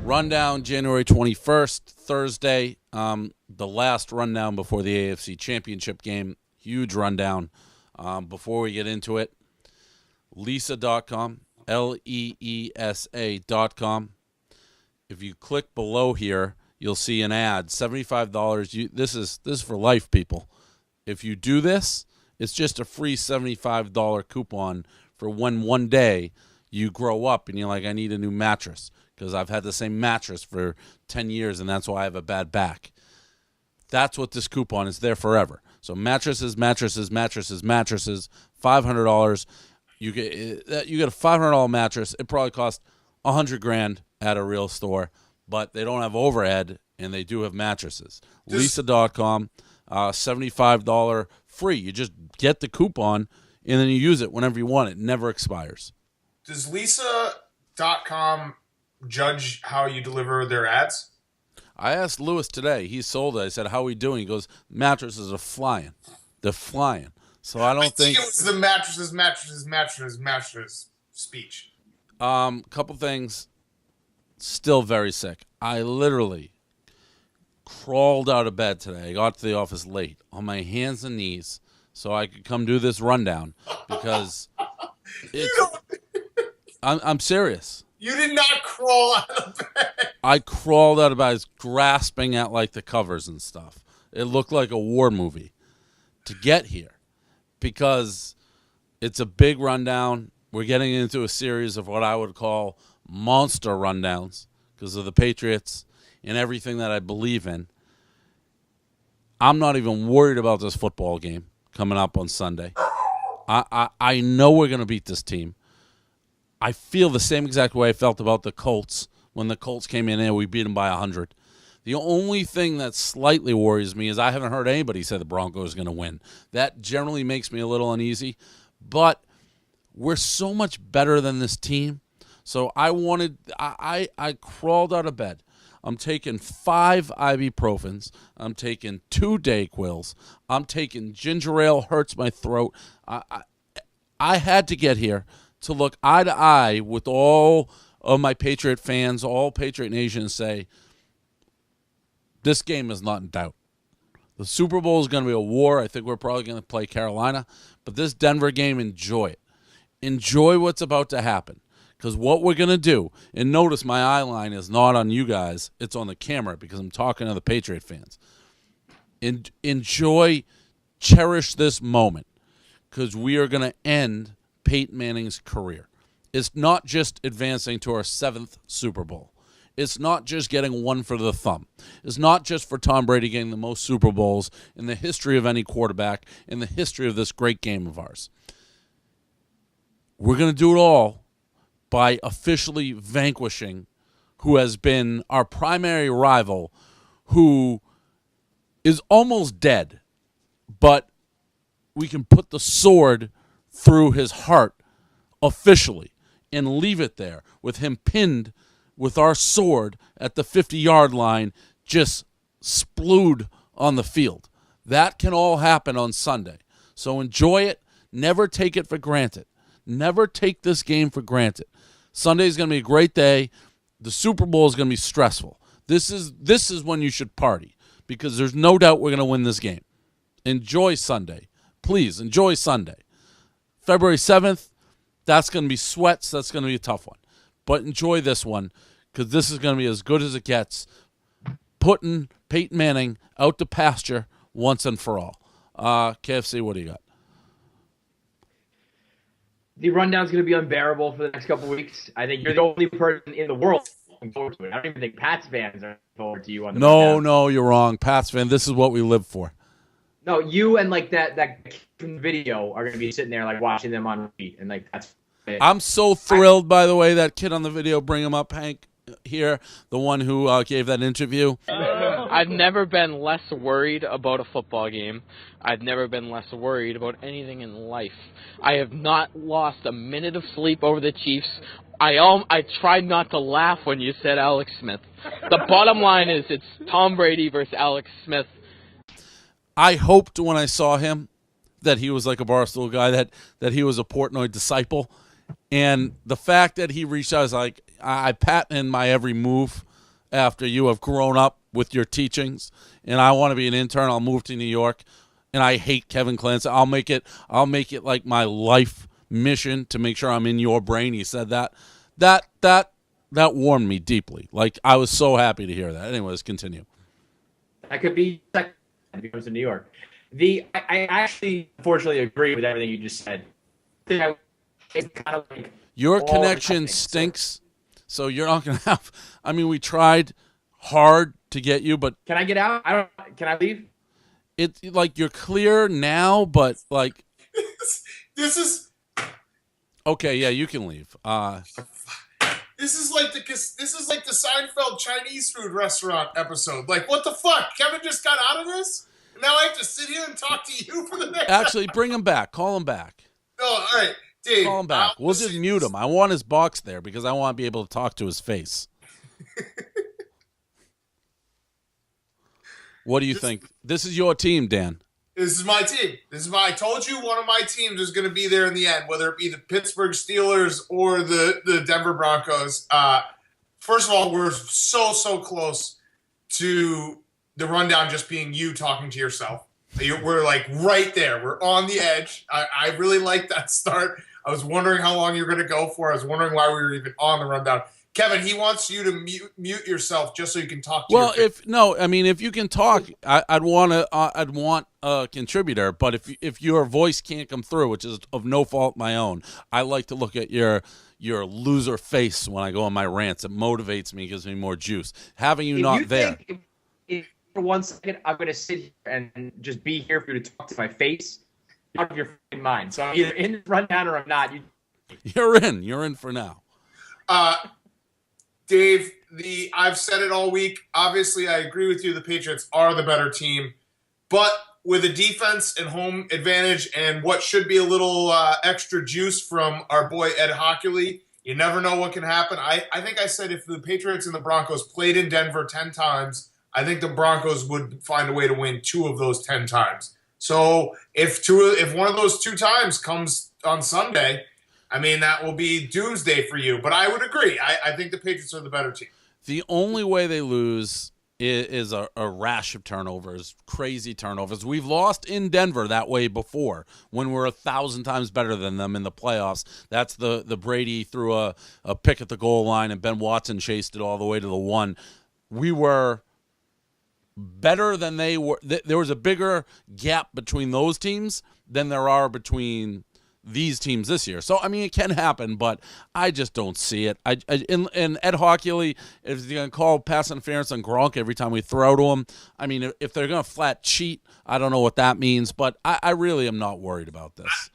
Rundown January 21st, Thursday. The last rundown before the AFC Championship game. Huge rundown. Before we get into it, Leesa.com, Leesa.com. If you click below here, you'll see an ad. $75. This is for life, people. If you do this, it's just a free $75 coupon for when one day you grow up and you're like, I need a new mattress because I've had the same mattress for 10 years and that's why I have a bad back. That's what this coupon is there forever. So mattresses, $500. You get a $500 mattress. It probably costs $100,000 at a real store, but they don't have overhead and they do have mattresses. Leesa.com, $75 free. You just get the coupon and then you use it whenever you want. It never expires. Does Leesa.com judge how you deliver their ads? I asked Lewis today. He sold it. I said, how are we doing? He goes, mattresses are flying. They're flying. So I don't think it was the mattresses speech. Couple things. Still very sick. I literally crawled out of bed today. I got to the office late on my hands and knees so I could come do this rundown because I'm serious. You did not crawl out of bed. I crawled out of bed. I was grasping at like the covers and stuff. It looked like a war movie to get here because it's a big rundown. We're getting into a series of what I would call monster rundowns because of the Patriots and everything that I believe in. I'm not even worried about this football game coming up on Sunday. I know we're going to beat this team. I feel the same exact way I felt about the Colts when the Colts came in and we beat them by 100. The only thing that slightly worries me is I haven't heard anybody say the Broncos are going to win. That generally makes me a little uneasy. But we're so much better than this team. So I crawled out of bed. I'm taking 5 ibuprofens. I'm taking 2 Dayquils. I'm taking ginger ale, hurts my throat. I had to get here to look eye to eye with all of my Patriot fans, all Patriot Nation, and say, this game is not in doubt. The Super Bowl is going to be a war. I think we're probably going to play Carolina. But this Denver game, enjoy it. Enjoy what's about to happen. Because what we're going to do, and notice my eye line is not on you guys, it's on the camera because I'm talking to the Patriot fans. Enjoy, cherish this moment because we are going to end Peyton Manning's career. It's not just advancing to our 7th Super Bowl. It's not just getting one for the thumb. It's not just for Tom Brady getting the most Super Bowls in the history of any quarterback, in the history of this great game of ours. We're going to do it all by officially vanquishing who has been our primary rival, who is almost dead, but we can put the sword through his heart officially and leave it there with him pinned with our sword at the 50-yard line, just splood on the field. That can all happen on Sunday. So enjoy it. Never take it for granted. Never take this game for granted. Sunday is going to be a great day. The Super Bowl is going to be stressful. This is when you should party because there's no doubt we're going to win this game. Enjoy Sunday. Please, enjoy Sunday. February 7th, that's going to be sweats. That's going to be a tough one. But enjoy this one because this is going to be as good as it gets. Putting Peyton Manning out to pasture once and for all. KFC, what do you got? The rundown's going to be unbearable for the next couple of weeks. I think you're the only person in the world looking forward to it. I don't even think Pats fans are looking forward to you on the rundown. No, you're wrong. Pats fan, this is what we live for. No, you and like that kid from the video are going to be sitting there like watching them on repeat, and like that's it. I'm so thrilled, by the way, that kid on the video, bring him up, Hank, here, the one who gave that interview. I've never been less worried about a football game. I've never been less worried about anything in life. I have not lost a minute of sleep over the Chiefs. I tried not to laugh when you said Alex Smith. The bottom line is it's Tom Brady versus Alex Smith. I hoped when I saw him that he was like a Barstool guy, that he was a Portnoy disciple. And the fact that he reached out, I was like, I patent my every move. after you have grown up with your teachings, and I want to be an intern. I'll move to New York, and I hate Kevin Clancy. I'll make it like my life mission to make sure I'm in your brain. He said that. That warmed me deeply. Like, I was so happy to hear that. Anyways, continue. That could be second if he comes to New York. I actually, unfortunately, agree with everything you just said. It's kind of like Your connection stinks, so you're not going to have. I mean, we tried hard to get you, but Can I get out? Can I leave? it's like you're clear now, but like, This is okay, yeah, you can leave. this is like the Seinfeld Chinese food restaurant episode. Like, what the fuck? Kevin just got out of this? Now I have to sit here and talk to you for the next. Actually, bring him back. Call him back. Oh, all right, Dave. Call him back. We'll just mute him. I want his box there because I want to be able to talk to his face. What do you think? This is your team, Dan. This is my team. I told you one of my teams is going to be there in the end, whether it be the Pittsburgh Steelers or the Denver Broncos. First of all, we're so close to the rundown just being you talking to yourself. We're like right there. We're on the edge. I really like that start. I was wondering how long you were going to go for. I was wondering why we were even on the rundown. Kevin, he wants you to mute yourself just so you can talk to if you can talk, I'd want a contributor, but if your voice can't come through, which is of no fault my own, I like to look at your loser face when I go on my rants. It motivates me, gives me more juice. Having you not there. If for 1 second I'm going to sit here and just be here for you to talk to my face, out of your fucking mind. So I'm either in the rundown or I'm not. You're in for now. Dave, I've said it all week. Obviously, I agree with you. The Patriots are the better team. But with a defense and home advantage and what should be a little extra juice from our boy Ed Hockley, you never know what can happen. I think I said if the Patriots and the Broncos played in Denver 10 times, I think the Broncos would find a way to win 2 of those 10 times. So if one of those 2 times comes on Sunday, I mean, that will be doomsday for you. But I would agree. I think the Patriots are the better team. The only way they lose is a rash of turnovers, crazy turnovers. We've lost in Denver that way before when we're 1,000 times better than them in the playoffs. That's the Brady threw a pick at the goal line and Ben Watson chased it all the way to the 1. We were better than they were. There was a bigger gap between those teams than there are between these teams this year. So, I mean, it can happen, but I just don't see it. And Ed Hockley, if he's going to call pass interference on Gronk every time we throw to him, I mean, if they're going to flat cheat, I don't know what that means, but I really am not worried about this.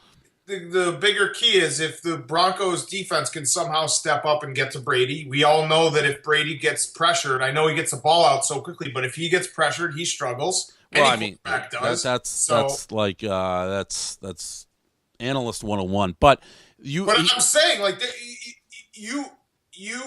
The bigger key is if the Broncos defense can somehow step up and get to Brady. We all know that if Brady gets pressured, I know he gets the ball out so quickly, but if he gets pressured, he struggles. Well, I mean, that's Analyst 101, but I'm saying, like, you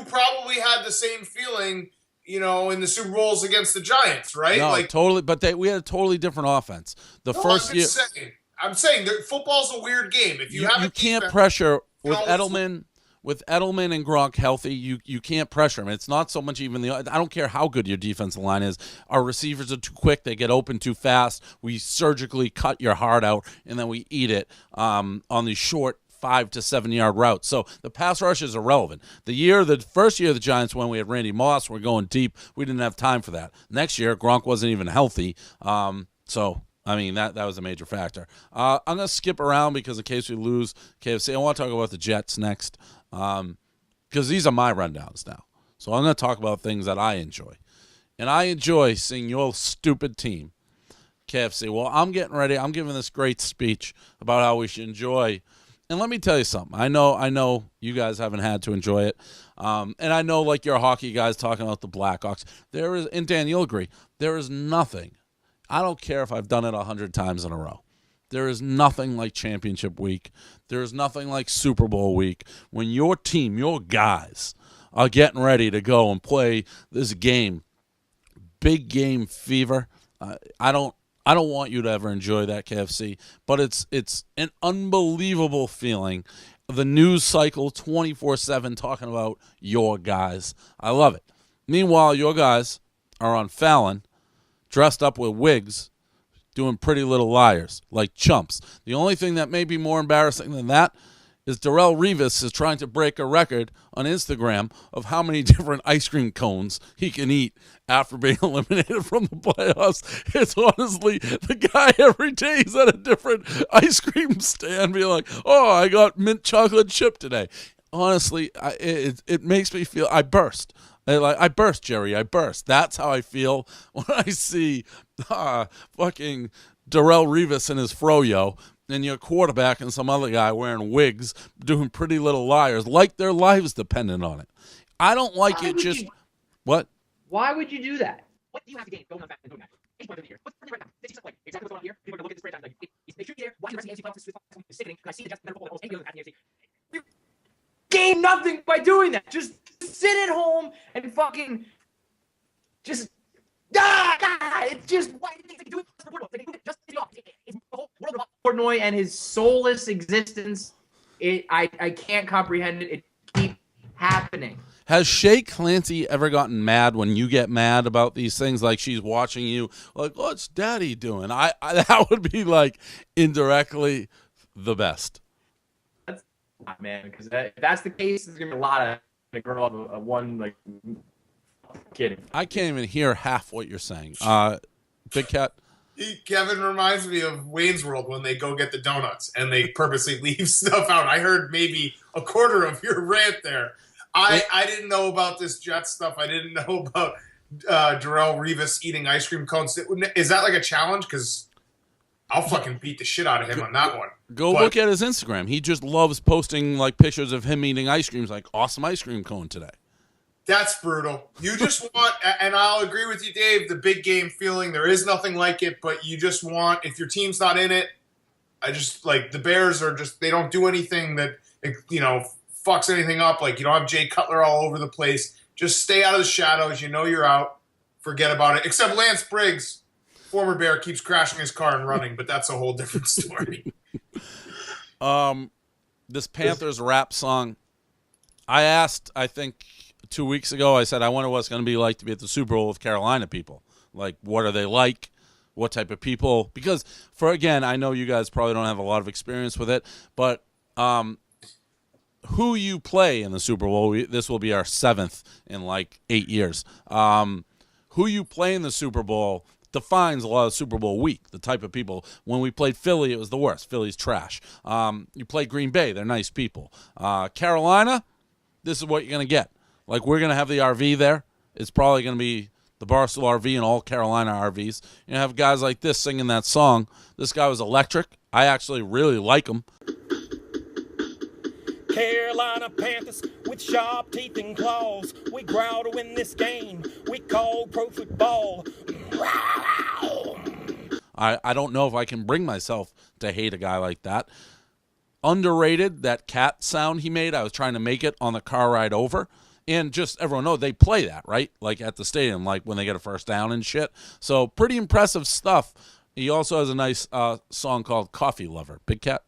probably had the same feeling, in the Super Bowls against the Giants, right? No, like, totally. But we had a totally different offense. I'm saying that football's a weird game. If you can't pressure with Edelman. With Edelman and Gronk healthy, you can't pressure them. It's not so much even I don't care how good your defensive line is. Our receivers are too quick. They get open too fast. We surgically cut your heart out, and then we eat it on these short 5 to 7 yard routes. So the pass rush is irrelevant. The first year the Giants, when we had Randy Moss, we're going deep. We didn't have time for that. Next year, Gronk wasn't even healthy. So I mean, that was a major factor. I'm going to skip around because in case we lose KFC, I want to talk about the Jets next. Because these are my rundowns now. So I'm going to talk about things that I enjoy. And I enjoy seeing your stupid team, KFC. Well, I'm getting ready. I'm giving this great speech about how we should enjoy. And let me tell you something. I know you guys haven't had to enjoy it. And I know, like, your hockey guys talking about the Blackhawks. And Dan, you'll agree, there is nothing. I don't care if I've done it 100 times in a row. There is nothing like championship week. There is nothing like Super Bowl week when your team, your guys, are getting ready to go and play this game. Big game fever. I don't want you to ever enjoy that, KFC, but it's an unbelievable feeling. The news cycle 24/7 talking about your guys. I love it. Meanwhile, your guys are on Fallon, dressed up with wigs, doing Pretty Little Liars, like chumps. The only thing that may be more embarrassing than that is Darrelle Revis is trying to break a record on Instagram of how many different ice cream cones he can eat after being eliminated from the playoffs. It's honestly, the guy every day he's at a different ice cream stand being like, oh, I got mint chocolate chip today. Honestly, it makes me feel, I burst. I burst, Jerry. I burst. That's how I feel when I see fucking Darrelle Revis and his froyo and your quarterback and some other guy wearing wigs doing Pretty Little Liars like their lives dependent on it. I don't like it just... What? Why would you do that? What do you have to gain going on back and going back? 8 points of the year. What's right now? This is like exactly what's going on here. People are going to look at this franchise like, they should be there. Watching the rest of the AFC playoffs is sickening. And I see the Jets better football than almost any other in the AFC. Gain nothing by doing that. Just sit at home and fucking just it's just why did they do it? Just off. It's the whole world of Portnoy and his soulless existence. I can't comprehend it. It keeps happening. Has Shay Clancy ever gotten mad when you get mad about these things? Like she's watching you, like, what's Daddy doing? I that would be like indirectly the best. That's man, because if that's the case, there's gonna be a lot of a girl of one like kidding. I can't even hear half what you're saying. Big Cat. Kevin reminds me of Wayne's World when they go get the donuts and they purposely leave stuff out. I heard maybe a quarter of your rant there. I didn't know about this Jets stuff. I didn't know about Darrelle Revis eating ice cream cones. Is that like a challenge? Because I'll fucking beat the shit out of him on that one. Look at his Instagram. He just loves posting like pictures of him eating ice creams, like awesome ice cream cone today. That's brutal. You just want, and I'll agree with you, Dave, the big game feeling. There is nothing like it, but you just want, if your team's not in it, I just, like, the Bears are just, they don't do anything that, you know, fucks anything up. Like, you don't have Jay Cutler all over the place. Just stay out of the shadows. You know you're out. Forget about it. Except Lance Briggs, former Bear, keeps crashing his car and running, but that's a whole different story. This Panthers rap song, I asked, I think, 2 weeks ago, I said, I wonder what it's going to be like to be at the Super Bowl with Carolina people. Like, what are they like? What type of people? Because, again, I know you guys probably don't have a lot of experience with it, but who you play in the Super Bowl, this will be our 7th in, like, 8 years. Who you play in the Super Bowl defines a lot of Super Bowl week, the type of people. When we played Philly, it was the worst. Philly's trash. You play Green Bay, they're nice people. Carolina, this is what you're going to get. Like, we're going to have the RV there. It's probably going to be the Barstool RV and all Carolina RVs. You have guys like this singing that song. This guy was electric. I actually really like him. Carolina Panthers with sharp teeth and claws. We growl to win this game. We call pro football. I don't know if I can bring myself to hate a guy like that. Underrated, that cat sound he made. I was trying to make it on the car ride over. And just everyone knows they play that, right? Like at the stadium, like when they get a first down and shit. So pretty impressive stuff. He also has a nice song called Coffee Lover. Big Cat?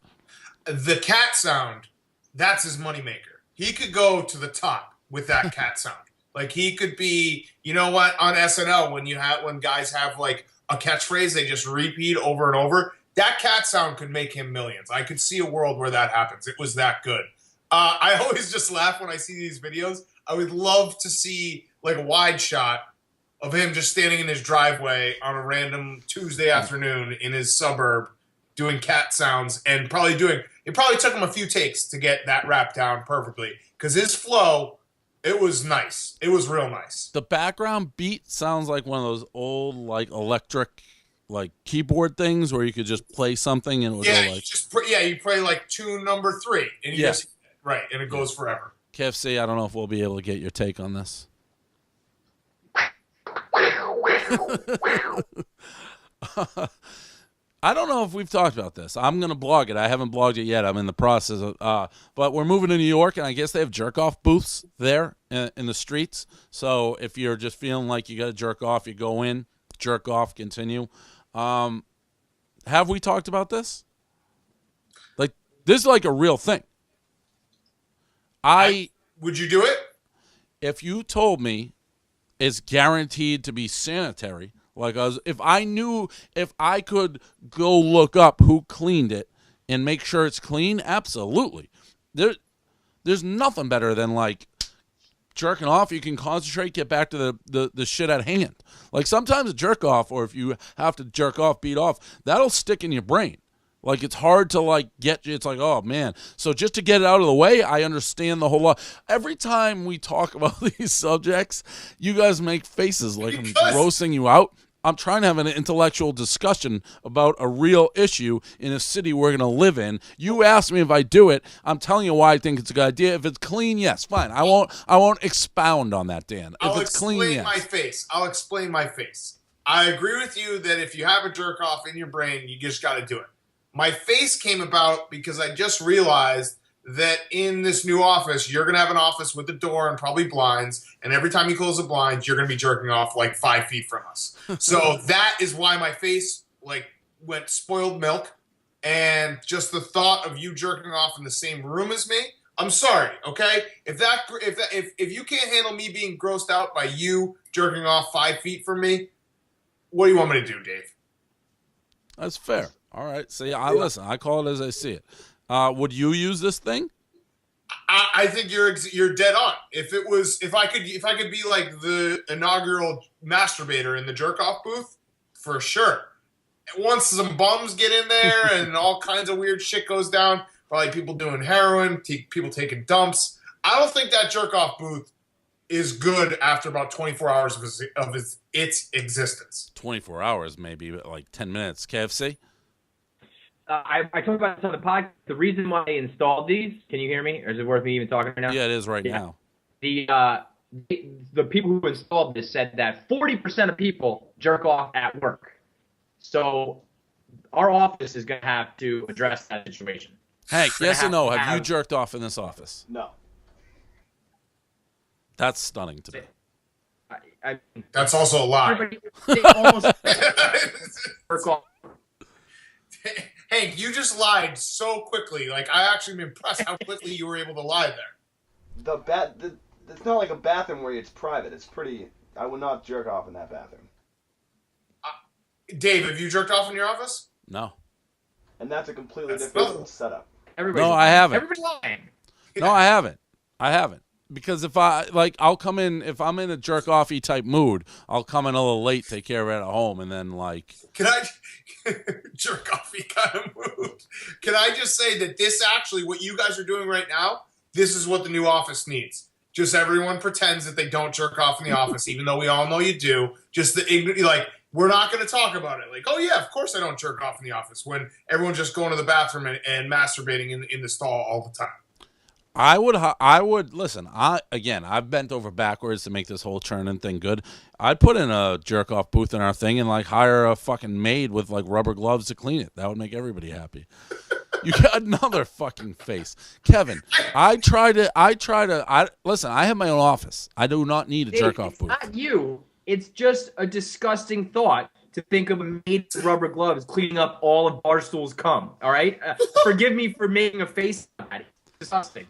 The cat sound, that's his moneymaker. He could go to the top with that cat sound. Like he could be, you know what, on SNL when guys have like a catchphrase they just repeat over and over. That cat sound could make him millions. I could see a world where that happens. It was that good. I always just laugh when I see these videos. I would love to see like a wide shot of him just standing in his driveway on a random Tuesday afternoon in his suburb doing cat sounds and it probably took him a few takes to get that rap down perfectly because his flow, it was nice. It was real nice. The background beat sounds like one of those old like electric like keyboard things where you could just play something and it would go like... you play like tune number 3 and you just... Right, and it goes forever. KFC, I don't know if we'll be able to get your take on this. I don't know if we've talked about this. I'm going to blog it. I haven't blogged it yet. I'm in the process of, but we're moving to New York, and I guess they have jerk-off booths there in the streets. So if you're just feeling like you got to jerk off, you go in, jerk off, continue. Have we talked about this? Like, this is like a real thing. Would you do it? If you told me it's guaranteed to be sanitary. Like if I could go look up who cleaned it and make sure it's clean, absolutely. There's nothing better than like jerking off. You can concentrate, get back to the shit at hand. Like sometimes jerk off, or if you have to jerk off, beat off, that'll stick in your brain. Like it's hard to like get you. It's like, oh man. So just to get it out of the way, I understand the whole lot. Every time we talk about these subjects, you guys make faces like I'm grossing you out. I'm trying to have an intellectual discussion about a real issue in a city we're going to live in. You asked me if I do it. I'm telling you why I think it's a good idea. If it's clean, yes, fine. I won't expound on that, Dan. If it's clean, yes. I'll explain my face. I agree with you that if you have a jerk off in your brain, you just got to do it. My face came about because I just realized that in this new office, you're going to have an office with a door and probably blinds, and every time you close the blinds, you're going to be jerking off like 5 feet from us. So that is why my face like went spoiled milk, and just the thought of you jerking off in the same room as me, I'm sorry, okay? If you can't handle me being grossed out by you jerking off 5 feet from me, what do you want me to do, Dave? That's fair. All right. See, listen. I call it as I see it. Would you use this thing? I think you're dead on. If I could be like the inaugural masturbator in the jerk off booth, for sure. Once some bums get in there and all kinds of weird shit goes down, probably people doing heroin, people taking dumps. I don't think that jerk off booth is good after about 24 hours of its existence. 24 hours, maybe, but like 10 minutes. KFC. I talked about this on the podcast. The reason why I installed these, can you hear me? Or is it worth me even talking right now? Yeah, it is right now. The people who installed this said that 40% of people jerk off at work. So our office is going to have to address that situation. Hank, yes or no? Have you jerked off in this office? No. That's stunning to me. That's also a lie. They almost jerk off. Hank, you just lied so quickly. Like, I actually am impressed how quickly you were able to lie there. It's not like a bathroom where it's private. It's pretty. I would not jerk off in that bathroom. Dave, have you jerked off in your office? No. And that's a completely different setup. No, I haven't. Everybody's lying. No, I haven't. Because if I'll come in, if I'm in a jerk-offy type mood, I'll come in a little late, take care of it at home, and then like... Can I... jerk-offy kind of mood. Can I just say that this actually, what you guys are doing right now, this is what the new office needs. Just everyone pretends that they don't jerk off in the office, even though we all know you do. Just we're not going to talk about it. Like, oh yeah, of course I don't jerk off in the office, when everyone's just going to the bathroom and masturbating in the stall all the time. I would listen. I've bent over backwards to make this whole churning thing good. I'd put in a jerk off booth in our thing and like hire a fucking maid with like rubber gloves to clean it. That would make everybody happy. You got another fucking face, Kevin. Listen. I have my own office. I do not need a jerk off booth. Not you. It's just a disgusting thought to think of a maid with rubber gloves cleaning up all of Barstool's cum. All right, forgive me for making a face about it. It's disgusting.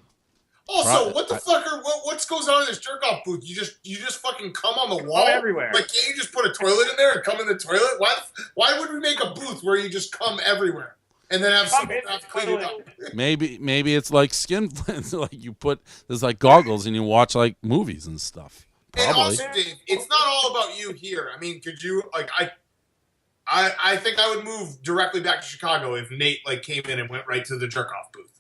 Also, what the fuck what goes on in this jerk off booth? You just fucking come on the wall everywhere. Like, can't you just put a toilet in there and come in the toilet? Why would we make a booth where you just come everywhere and then have someone have to clean it up? Maybe it's like skin like there's like goggles and you watch like movies and stuff. Probably. And also, Dave, it's not all about you here. I mean, could you like I think I would move directly back to Chicago if Nate like came in and went right to the jerk off booth.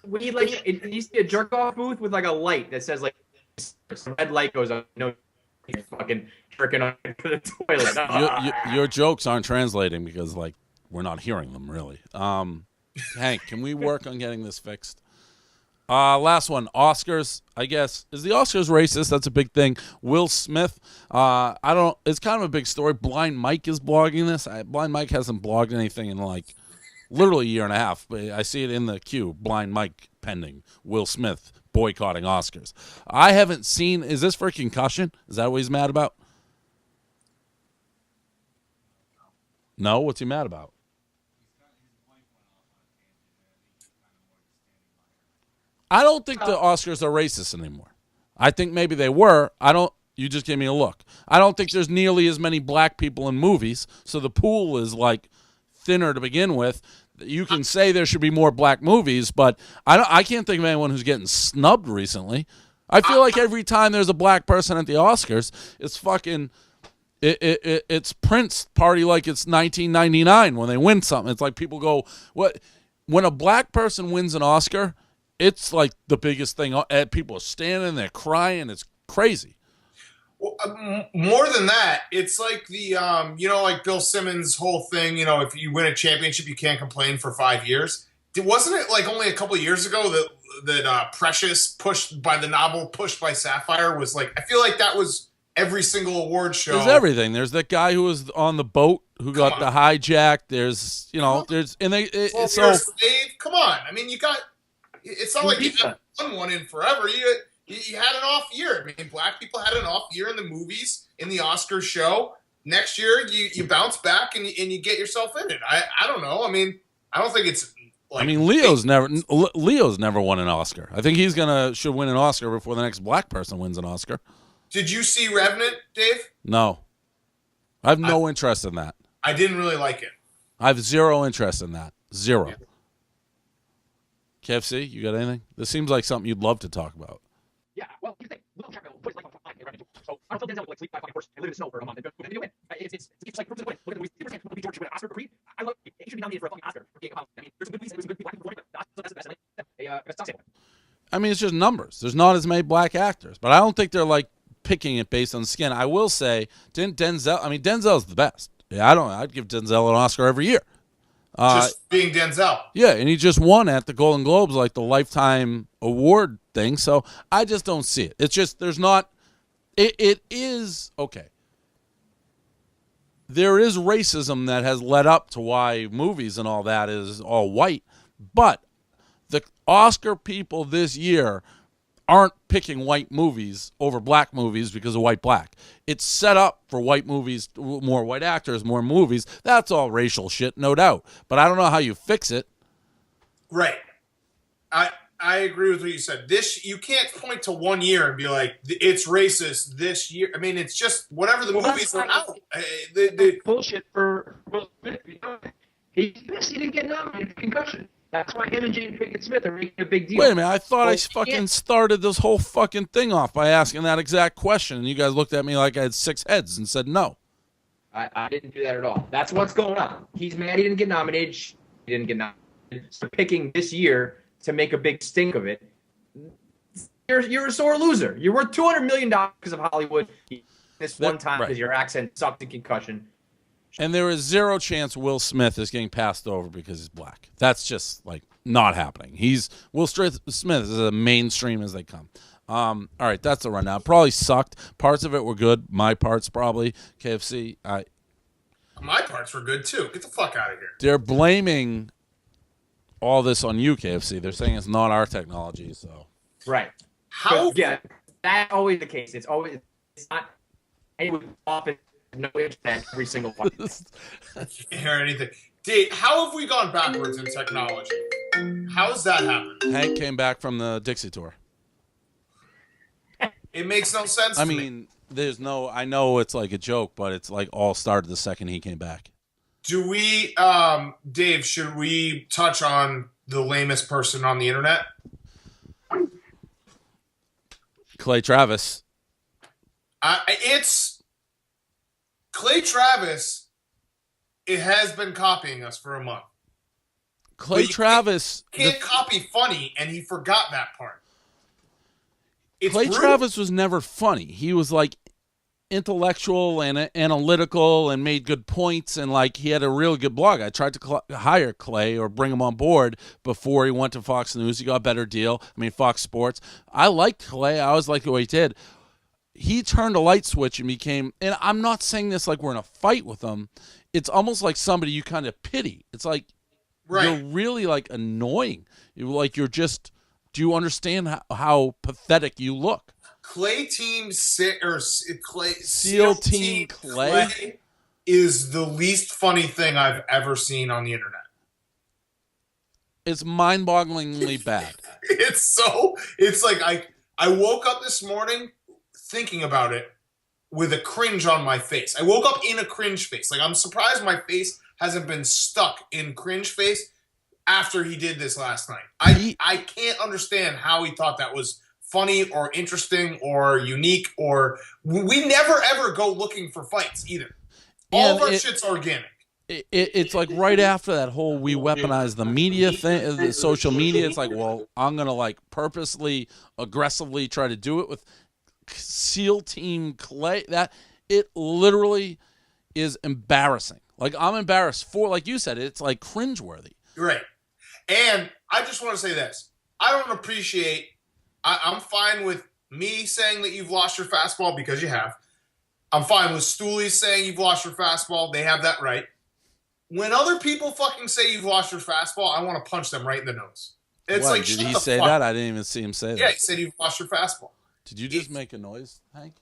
We need like it needs to be a jerk off booth with like a light that says like red light goes on. No, fucking jerking on to the toilet. Your jokes aren't translating because like we're not hearing them really. Hank, can we work on getting this fixed? Last one, Oscars. I guess is the Oscars racist? That's a big thing. Will Smith. It's kind of a big story. Blind Mike is blogging this. Blind Mike hasn't blogged anything in like literally a year and a half, but I see it in the queue. Blind Mike pending. Will Smith boycotting Oscars. I haven't seen. Is this for concussion? Is that what he's mad about? No. What's he mad about? I don't think the Oscars are racist anymore. I think maybe they were. You just gave me a look. I don't think there's nearly as many black people in movies, so the pool is like thinner to begin with. You can say there should be more black movies, but I can't think of anyone who's getting snubbed recently. I feel like every time there's a black person at the Oscars, it's fucking it's Prince party like it's 1999 when they win something. It's like people go, what? When a black person wins an Oscar, it's like the biggest thing. People are standing there crying. It's crazy. Well, more than that, it's like the like Bill Simmons' whole thing. If you win a championship, you can't complain for 5 years. Wasn't it like only a couple of years ago that Precious pushed by the novel, pushed by Sapphire was like? I feel like that was every single award show. There's everything. There's that guy who was on the boat who got the hijack. There's there's and they so Dave, come on. I mean, you got. It's not like you haven't won one in forever. You had an off year. I mean, black people had an off year in the movies, in the Oscars show. Next year, you bounce back and you get yourself in it. I don't know. I mean, I don't think it's like. I mean, Leo's never won an Oscar. I think should win an Oscar before the next black person wins an Oscar. Did you see Revenant, Dave? No. I have no interest in that. I didn't really like it. I have zero interest in that. Zero. Yeah. KFC, you got anything? This seems like something you'd love to talk about. Yeah, well, here's the thing. Will Chamberlain put his life on the line and ran into it. So I don't feel Denzel would sleep by fucking horse and live in the snow for a month and maybe win. It's like proof to the pudding. Look at the movies. People say George should win an Oscar for Creed. I love it. He should be nominated for a fucking Oscar for Game of Thrones. I mean, there's some good movies and there's some good black people performing, but that's the best. I mean, it's just numbers. There's not as many black actors, but I don't think they're like picking it based on skin. I will say, Denzel's the best. Yeah, I'd give Denzel an Oscar every year. Just being Denzel. Yeah, and he just won at the Golden Globes, like the Lifetime Award thing. So I just don't see it. It's just there's not. It is okay. There is racism that has led up to why movies and all that is all white, but the Oscar people this year aren't picking white movies over black movies because of white black. It's set up for white movies, more white actors, more movies. That's all racial shit, no doubt. But I don't know how you fix it. Right. I agree with what you said. You can't point to 1 year and be like, it's racist this year. I mean, it's just whatever the movies are out. Bullshit for Will Smith. He didn't get nominated for concussion. That's why him and Jada Pinkett Smith are making a big deal. Wait a minute, I thought I fucking started this whole fucking thing off by asking that exact question, and you guys looked at me like I had 6 heads and said no. I didn't do that at all. That's what's going on. He's mad he didn't get nominated. He didn't get nominated. So picking this year to make a big stink of it, you're a sore loser. You're worth $200 million because of Hollywood this one time because your accent sucked in concussion. And there is zero chance Will Smith is getting passed over because he's black. That's just like not happening. Will Smith is as mainstream as they come. All right, that's the rundown. Probably sucked. Parts of it were good. My parts probably. KFC. My parts were good too. Get the fuck out of here. They're blaming all this on you, KFC. They're saying it's not our technology. So right. That's always the case. It's not anyone often. No internet every single fucking day. Can't hear anything. Dave, how have we gone backwards in technology? How's that happened? Hank came back from the Dixie tour. It makes no sense to me. I know it's like a joke, but it's like all started the second he came back. Do we, Dave, should we touch on the lamest person on the internet? Clay Travis. It's Clay Travis. It has been copying us for a month. Clay Travis can't copy funny, and he forgot that part. Clay Travis was never funny. He was like intellectual and analytical and made good points, and like he had a real good blog. I tried to hire Clay or bring him on board before he went to Fox News. He got a better deal. Fox Sports. I liked Clay. I always liked the way he did. He turned a light switch and became, and I'm not saying this like we're in a fight with him. It's almost like somebody you kind of pity. It's like you're really like annoying. You're just, do you understand how pathetic you look? Clay Team SEAL Team Clay is the least funny thing I've ever seen on the internet. It's mind-bogglingly bad. It's like I woke up this morning thinking about it with a cringe on my face. I woke up in a cringe face. Like, I'm surprised my face hasn't been stuck in cringe face after he did this last night. I can't understand how he thought that was funny or interesting or unique, or we never ever go looking for fights either. All of our shit's organic. It's like right after that whole we weaponize the media thing, the social media. It's like, well, I'm gonna like purposely, aggressively try to do it with SEAL Team Clay. That it literally is embarrassing. Like, I'm embarrassed for, like you said, it's like cringeworthy. Right. And I just want to say this: I don't appreciate. I'm fine with me saying that you've lost your fastball because you have. I'm fine with Stooley saying you've lost your fastball. They have that right. When other people fucking say you've lost your fastball, I want to punch them right in the nose. It's What, like, did shut he the say fuck that? up. I didn't even see him say that. Yeah, he said you've lost your fastball. Did you just make a noise, Hank?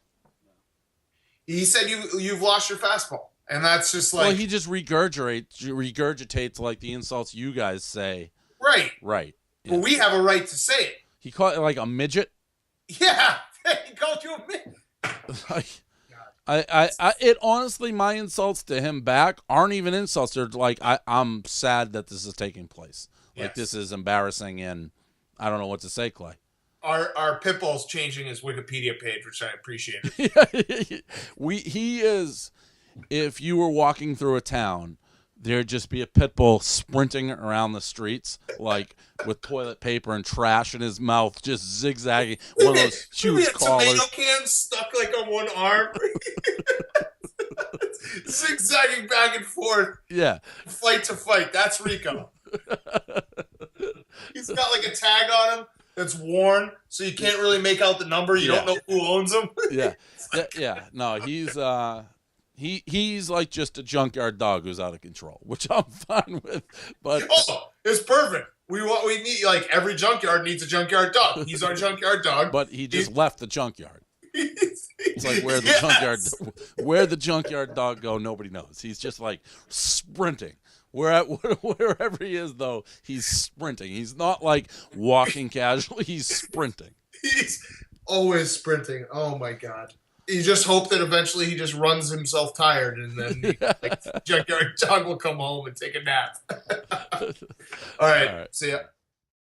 He said you've lost your fastball, and that's just like, Well, he just regurgitates like the insults you guys say. right. Right. Yeah. Well, we have a right to say it. He called it like a midget. Yeah, he called you a man. It honestly, my insults to him back aren't even insults. They're like, I'm sad that this is taking place. Like, Yes. this is embarrassing, and I don't know what to say, Clay. Our Pitbull's changing his Wikipedia page, which I appreciate. He is. If you were walking through a town, there'd just be a pit bull sprinting around the streets, like with toilet paper and trash in his mouth, just zigzagging. One of those huge a collars. tomato can stuck like on one arm, zigzagging back and forth, Yeah. fight to fight. That's Rico. He's got like a tag on him that's worn, so you can't really make out the number. You don't know who owns him. Yeah. Yeah. No, he's like just a junkyard dog who's out of control, which I'm fine with. But it's perfect. We need, like, every junkyard needs a junkyard dog. He's our junkyard dog. But he just left the junkyard. It's like where the junkyard dog go, nobody knows. He's just like sprinting. Wherever he is, though, he's sprinting. He's not like walking casually. He's sprinting. He's always sprinting. Oh my god. You just hope that eventually he just runs himself tired, and then like, junkyard dog will come home and take a nap. All right. See ya.